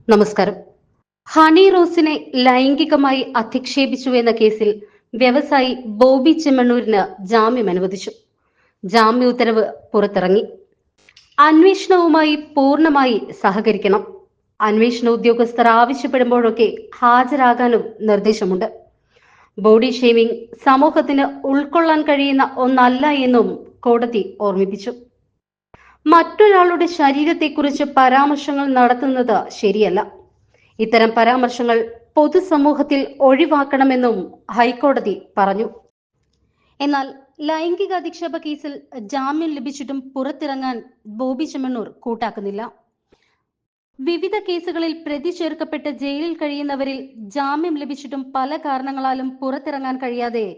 നമസ്കാരം. ഹണി റോസിനെ ലൈംഗികമായി അധിക്ഷേപിച്ചുവെന്ന കേസിൽ വ്യവസായി ബോബി ചെമ്മണ്ണൂരിന് ജാമ്യം അനുവദിച്ചു. ജാമ്യ ഉത്തരവ് പുറത്തിറങ്ങി. അന്വേഷണവുമായി പൂർണ്ണമായി സഹകരിക്കണം. അന്വേഷണ ഉദ്യോഗസ്ഥർ ആവശ്യപ്പെടുമ്പോഴൊക്കെ ഹാജരാകാനും നിർദ്ദേശമുണ്ട്. ബോഡി ഷേമിംഗ് സമൂഹത്തിന് ഉൾക്കൊള്ളാൻ കഴിയുന്ന ഒന്നല്ല എന്നും കോടതി ഓർമ്മിപ്പിച്ചു. മറ്റൊരാളുടെ ശരീരത്തെക്കുറിച്ച് പരാമർശങ്ങൾ നടത്തുന്നത് ശരിയല്ല. ഇത്തരം പരാമർശങ്ങൾ പൊതുസമൂഹത്തിൽ ഒഴിവാക്കണമെന്നും ഹൈക്കോടതി പറഞ്ഞു. എന്നാൽ ലൈംഗിക അധിക്ഷേപ കേസിൽ ജാമ്യം ലഭിച്ചിട്ടും പുറത്തിറങ്ങാൻ ബോബി ചെമ്മണ്ണൂർ കൂട്ടാക്കുന്നില്ല. വിവിധ കേസുകളിൽ പ്രതി ചേർക്കപ്പെട്ട് ജയിലിൽ കഴിയുന്നവരിൽ ജാമ്യം ലഭിച്ചിട്ടും പല കാരണങ്ങളാലും പുറത്തിറങ്ങാൻ കഴിയാതെ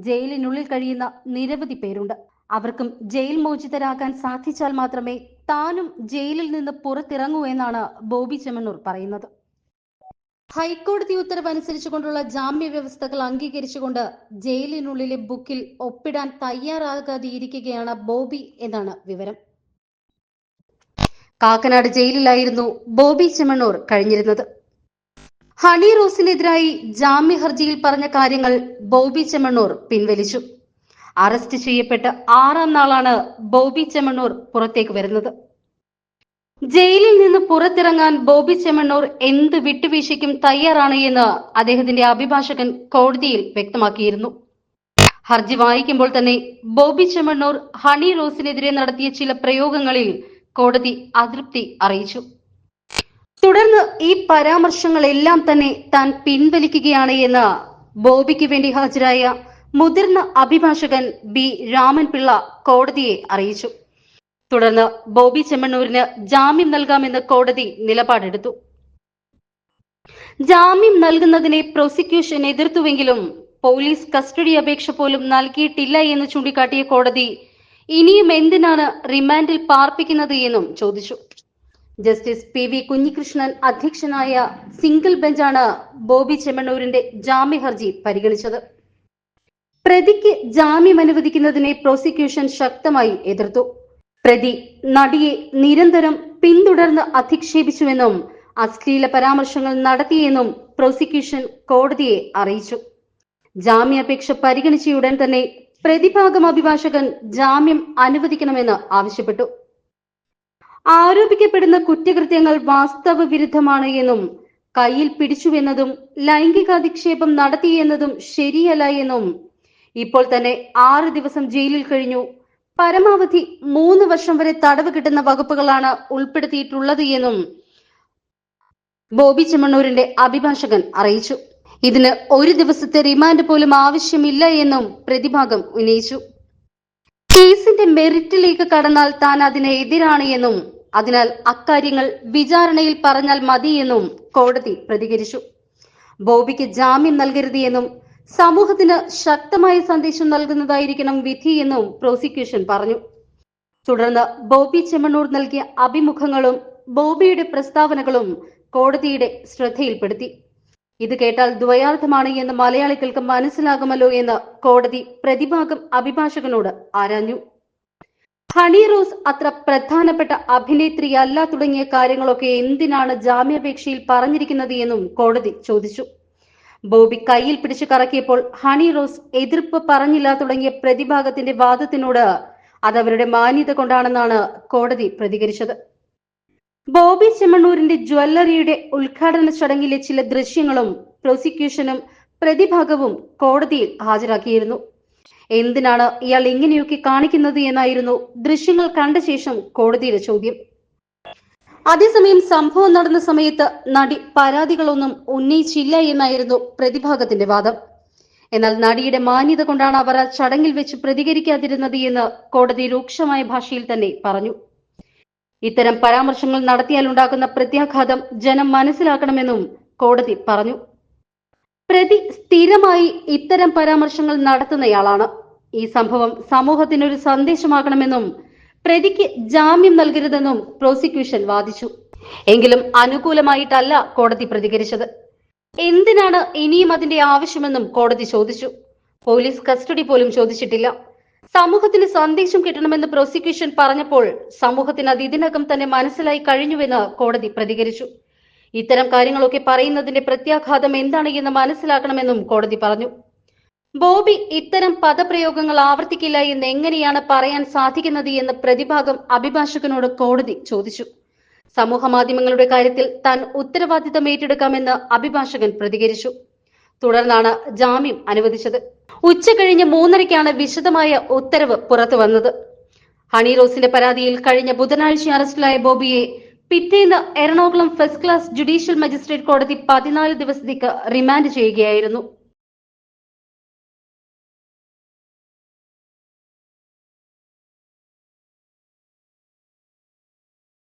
ജയിലിനുള്ളിൽ കഴിയുന്ന നിരവധി പേരുണ്ട്. അവർക്കും ജയിൽ മോചിതരാകാൻ സാധിച്ചാൽ മാത്രമേ താനും ജയിലിൽ നിന്ന് പുറത്തിറങ്ങൂ എന്നാണ് ബോബി ചെമ്മണ്ണൂർ പറയുന്നത്. ഹൈക്കോടതി ഉത്തരവ് അനുസരിച്ചുകൊണ്ടുള്ള ജാമ്യ വ്യവസ്ഥകൾ അംഗീകരിച്ചുകൊണ്ട് ജയിലിനുള്ളിലെ ബുക്കിൽ ഒപ്പിടാൻ തയ്യാറാകാതെ ഇരിക്കുകയാണ് ബോബി എന്നാണ് വിവരം. കാക്കനാട് ജയിലിലായിരുന്നു ബോബി ചെമ്മണ്ണൂർ കഴിഞ്ഞിരുന്നത്. ഹണി റോസിനെതിരായി ജാമ്യ ഹർജിയിൽ പറഞ്ഞ കാര്യങ്ങൾ ബോബി ചെമ്മണ്ണൂർ പിൻവലിച്ചു. അറസ്റ്റ് ചെയ്യപ്പെട്ട് 6-ാം നാളാണ് ബോബി ചെമ്മണ്ണൂർ പുറത്തേക്ക് വരുന്നത്. ജയിലിൽ നിന്ന് പുറത്തിറങ്ങാൻ ബോബി ചെമ്മണ്ണൂർ എന്ത് വിട്ടുവീഴ്ചയ്ക്കും തയ്യാറാണ് എന്ന് അദ്ദേഹത്തിന്റെ അഭിഭാഷകൻ കോടതിയിൽ വ്യക്തമാക്കിയിരുന്നു. ഹർജി വായിക്കുമ്പോൾ തന്നെ ബോബി ചെമ്മണ്ണൂർ ഹണി റോസിനെതിരെ നടത്തിയ ചില പ്രയോഗങ്ങളിൽ കോടതി അതൃപ്തി അറിയിച്ചു. തുടർന്ന് ഈ പരാമർശങ്ങളെല്ലാം തന്നെ താൻ പിൻവലിക്കുകയാണ് എന്ന് ബോബിക്ക് വേണ്ടി ഹാജരായ മുതിർന്ന അഭിഭാഷകൻ ബി രാമൻപിള്ള കോടതിയെ അറിയിച്ചു. തുടർന്ന് ബോബി ചെമ്മണ്ണൂരിന് ജാമ്യം നൽകാമെന്ന് കോടതി നിലപാടെടുത്തു. ജാമ്യം നൽകുന്നതിനെ പ്രോസിക്യൂഷൻ എതിർത്തുവെങ്കിലും പോലീസ് കസ്റ്റഡി അപേക്ഷ പോലും നൽകിയിട്ടില്ല എന്ന് ചൂണ്ടിക്കാട്ടിയ കോടതി ഇനിയും എന്തിനാണ് റിമാൻഡിൽ പാർപ്പിക്കുന്നത് എന്നും ചോദിച്ചു. ജസ്റ്റിസ് പി വി കുഞ്ഞികൃഷ്ണൻ അധ്യക്ഷനായ സിംഗിൾ ബെഞ്ചാണ് ബോബി ചെമ്മണ്ണൂരിന്റെ ജാമ്യ ഹർജി പരിഗണിച്ചത്. പ്രതിക്ക് ജാമ്യം അനുവദിക്കുന്നതിനെ പ്രോസിക്യൂഷൻ ശക്തമായി എതിർത്തു. പ്രതി നടിയെ നിരന്തരം പിന്തുടർന്ന് അധിക്ഷേപിച്ചുവെന്നും അശ്ലീല പരാമർശങ്ങൾ നടത്തിയെന്നും പ്രോസിക്യൂഷൻ കോടതിയെ അറിയിച്ചു. ജാമ്യാപേക്ഷ പരിഗണിച്ചയുടൻ തന്നെ പ്രതിഭാഗം അഭിഭാഷകൻ ജാമ്യം അനുവദിക്കണമെന്ന് ആവശ്യപ്പെട്ടു. ആരോപിക്കപ്പെടുന്ന കുറ്റകൃത്യങ്ങൾ വാസ്തവ വിരുദ്ധമാണ് എന്നും കയ്യിൽ പിടിച്ചുവെന്നതും ലൈംഗികാധിക്ഷേപം നടത്തിയെന്നതും ശരിയല്ല എന്നും ഇപ്പോൾ തന്നെ 6 ദിവസം ജയിലിൽ കഴിഞ്ഞു, പരമാവധി 3 വർഷം വരെ തടവ് കിട്ടുന്ന വകുപ്പുകളാണ് ഉൾപ്പെടുത്തിയിട്ടുള്ളത് എന്നും ബോബി ചെമ്മണ്ണൂരിന്റെ അഭിഭാഷകൻ അറിയിച്ചു. ഇതിന് 1 ദിവസത്തെ റിമാൻഡ് പോലും ആവശ്യമില്ല എന്നും പ്രതിഭാഗം ഉന്നയിച്ചു. കേസിന്റെ മെറിറ്റിലേക്ക് കടന്നാൽ താൻ അതിന് എതിരാണ് എന്നും അതിനാൽ അക്കാര്യങ്ങൾ വിചാരണയിൽ പറഞ്ഞാൽ മതിയെന്നും കോടതി പ്രതികരിച്ചു. ബോബിക്ക് ജാമ്യം നൽകരുത് എന്നും സമൂഹത്തിന് ശക്തമായ സന്ദേശം നൽകുന്നതായിരിക്കണം വിധി എന്നും പ്രോസിക്യൂഷൻ പറഞ്ഞു. തുടർന്ന് ബോബി ചെമ്മണ്ണൂർ നൽകിയ അഭിമുഖങ്ങളും ബോബിയുടെ പ്രസ്താവനകളും കോടതിയുടെ ശ്രദ്ധയിൽപ്പെടുത്തി. ഇത് കേട്ടാൽ ദ്വയാർത്ഥമാണ് എന്ന് മലയാളികൾക്ക് മനസ്സിലാകുമല്ലോ എന്ന് കോടതി പ്രതിഭാഗം അഭിഭാഷകനോട് ആരാഞ്ഞു. ഹണി റോസ് അത്ര പ്രധാനപ്പെട്ട അഭിനേത്രിയല്ല തുടങ്ങിയ കാര്യങ്ങളൊക്കെ എന്തിനാണ് ജാമ്യാപേക്ഷയിൽ പറഞ്ഞിരിക്കുന്നത് എന്നും കോടതി ചോദിച്ചു. ബോബി കയ്യിൽ പിടിച്ചു കറക്കിയപ്പോൾ ഹണി റോസ് എതിർപ്പ് പറഞ്ഞില്ല തുടങ്ങിയ പ്രതിഭാഗത്തിന്റെ വാദത്തിനോട് അതവരുടെ മാന്യത കൊണ്ടാണെന്നാണ് കോടതി പ്രതികരിച്ചത്. ബോബി ചെമ്മണ്ണൂരിന്റെ ജ്വല്ലറിയുടെ ഉദ്ഘാടന ചടങ്ങിലെ ചില ദൃശ്യങ്ങളും പ്രോസിക്യൂഷനും പ്രതിഭാഗവും കോടതിയിൽ ഹാജരാക്കിയിരുന്നു. എന്തിനാണ് ഇയാൾ ഇങ്ങനെയൊക്കെ കാണിക്കുന്നത് എന്നായിരുന്നു ദൃശ്യങ്ങൾ കണ്ട ശേഷം കോടതിയുടെ ചോദ്യം. അതേസമയം സംഭവം നടന്ന സമയത്ത് നടി പരാതികളൊന്നും ഉന്നയിച്ചില്ല എന്നായിരുന്നു പ്രതിഭാഗത്തിന്റെ വാദം. എന്നാൽ നടിയുടെ മാന്യത കൊണ്ടാണ് അവർ ആ ചടങ്ങിൽ വെച്ച് പ്രതികരിക്കാതിരുന്നത് എന്ന് കോടതി രൂക്ഷമായ ഭാഷയിൽ തന്നെ പറഞ്ഞു. ഇത്തരം പരാമർശങ്ങൾ നടത്തിയാൽ ഉണ്ടാകുന്ന പ്രത്യാഘാതം ജനം മനസ്സിലാക്കണമെന്നും കോടതി പറഞ്ഞു. പ്രതി സ്ഥിരമായി ഇത്തരം പരാമർശങ്ങൾ നടത്തുന്നയാളാണ്. ഈ സംഭവം സമൂഹത്തിനൊരു സന്ദേശമാകണമെന്നും പ്രതിക്ക് ജാമ്യം നൽകരുതെന്നും പ്രോസിക്യൂഷൻ വാദിച്ചു. എങ്കിലും അനുകൂലമായിട്ടല്ല കോടതി പ്രതികരിച്ചത്. എന്തിനാണ് ഇനിയും അതിന്റെ ആവശ്യമെന്നും കോടതി ചോദിച്ചു. പോലീസ് കസ്റ്റഡി പോലും ചോദിച്ചിട്ടില്ല. സമൂഹത്തിന് സന്ദേശം കിട്ടണമെന്ന് പ്രോസിക്യൂഷൻ പറഞ്ഞപ്പോൾ സമൂഹത്തിന് അത് ഇതിനകം തന്നെ മനസ്സിലായി കഴിഞ്ഞുവെന്ന് കോടതി പ്രതികരിച്ചു. ഇത്തരം കാര്യങ്ങളൊക്കെ പറയുന്നതിന്റെ പ്രത്യാഘാതം എന്താണ് എന്ന് മനസ്സിലാക്കണമെന്നും കോടതി പറഞ്ഞു. ബോബി ഇത്തരം പദപ്രയോഗങ്ങൾ ആവർത്തിക്കില്ല എന്ന് എങ്ങനെയാണ് പറയാൻ സാധിക്കുന്നത് എന്ന് പ്രതിഭാഗം അഭിഭാഷകനോട് കോടതി ചോദിച്ചു. സമൂഹ മാധ്യമങ്ങളുടെ കാര്യത്തിൽ താൻ ഉത്തരവാദിത്തം ഏറ്റെടുക്കാമെന്ന് അഭിഭാഷകൻ പ്രതികരിച്ചു. തുടർന്നാണ് ജാമ്യം അനുവദിച്ചത്. ഉച്ചകഴിഞ്ഞ് 3:30-ക്കാണ് വിശദമായ ഉത്തരവ് പുറത്തു വന്നത്. ഹണി റോസിന്റെ പരാതിയിൽ കഴിഞ്ഞ ബുധനാഴ്ച അറസ്റ്റിലായ ബോബിയെ പിറ്റേന്ന് Ernakulam first class judicial magistrate കോടതി 14 ദിവസത്തേക്ക് റിമാൻഡ് ചെയ്യുകയായിരുന്നു.